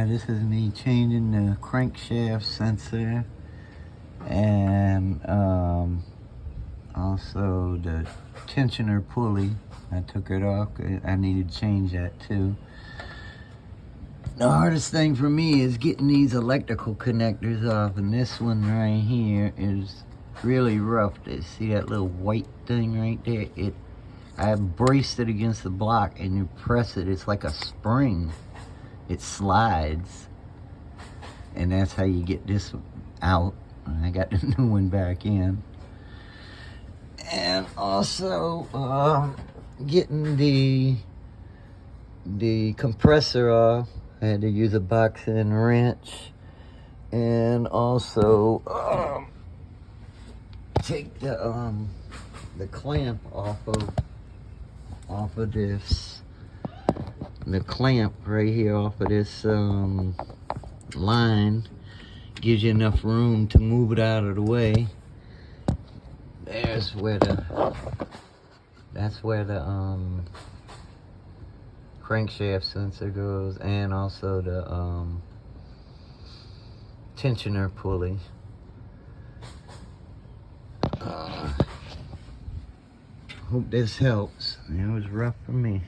this is me changing the crankshaft sensor and also the tensioner pulley. I took it off. I needed to change that too. The hardest thing for me is getting these electrical connectors off, and this one right here is really rough. See that little white thing right there? I braced it against the block, and you press it, it's like a spring. It slides, and that's how you get this out. I got the new one back in. And also getting the compressor off. I had to use a box and wrench, and also take the clamp off of this. The clamp right here off of this line gives you enough room to move it out of the way. That's where the crankshaft sensor goes, and also the tensioner pulley. Hope this helps. It was rough for me.